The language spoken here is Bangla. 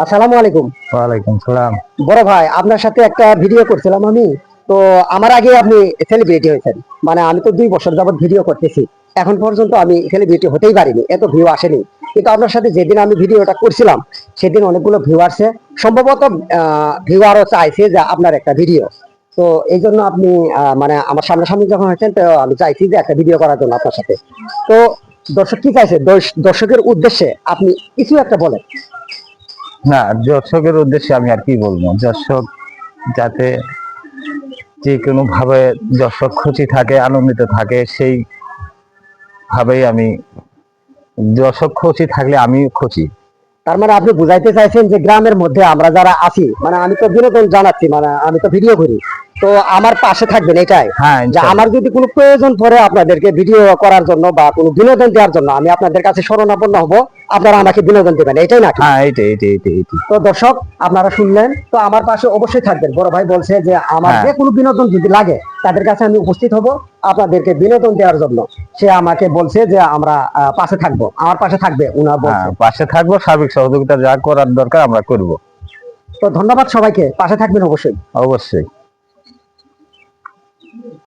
আসসালামু আলাইকুম। ওয়ালাইকুম সালাম। বড় ভাই, আপনার সাথে একটা ভিডিও করছিলাম আমি। তো আমার আগে আপনি সেলিব্রিটি হয়েছেন। মানে আমি তো 2 বছর যাবত ভিডিও করতেছি, এখন পর্যন্ত আমি সেলিব্রিটি হতেই পারিনি, এত ভিউ আসেনি। কিন্তু আপনার সাথে যেদিন আমি ভিডিওটা করছিলাম সেদিন অনেকগুলো ভিউ আসছে। সম্ভবত ভিউয়ারও চাইছে যে আপনার একটা ভিডিও। তো এই জন্য আপনি মানে আমার সামনাসামনি যখন হয়েছেন, তো আমি চাইছি যে একটা ভিডিও করার জন্য আপনার সাথে। তো দর্শক কি চাইছে, দর্শকের উদ্দেশ্যে আপনি কিছু একটা বলেন। না, দর্শকের উদ্দেশ্যে আমি আর কি বলবো, দর্শক যাতে যে কোনো ভাবে দর্শক খুশি থাকে, আনন্দিত থাকে, সেই ভাবেই আমি, দর্শক খুশি থাকলে আমি খুশি। তার মানে আপনি বুঝাইতে চাইছেন যে গ্রামের মধ্যে আমরা যারা আছি, মানে আমি তো বিনোদন জানাচ্ছি, মানে আমি তো ভিডিও করি, তো আমার পাশে থাকবেন এটাই। হ্যাঁ, যে আমার ইনশাল্লাহ। যদি কোনো প্রয়োজন পড়ে আপনাদেরকে ভিডিও করার জন্য বা কোনো বিনোদন দেওয়ার জন্য, আমি আপনাদের কাছে শরণাপন্ন হব, আপনারা আমাকে বিনোদন দেবেন, এটাই নাকি? হ্যাঁ, এইটাই। তো দর্শক, আপনারা শুনলেন তো, আমার পাশে অবশ্যই থাকবেন। বড় ভাই বলছে যে আমার হ্যাঁ, যে কোনো বিনোদন যদি লাগে তাদের কাছে আমি উপস্থিত হব আপনাদেরকে বিনোদন দেওয়ার জন্য। সে আমাকে বলছে যে আমরা পাশে থাকবো, আমার পাশে থাকবে উনা হ্যাঁ, বলছে। পাশে থাকবো, সার্বিক সহযোগিতা যা করার দরকার আমরা করব। তো ধন্যবাদ সবাইকে, পাশে থাকবেন অবশ্যই। অবশ্যই।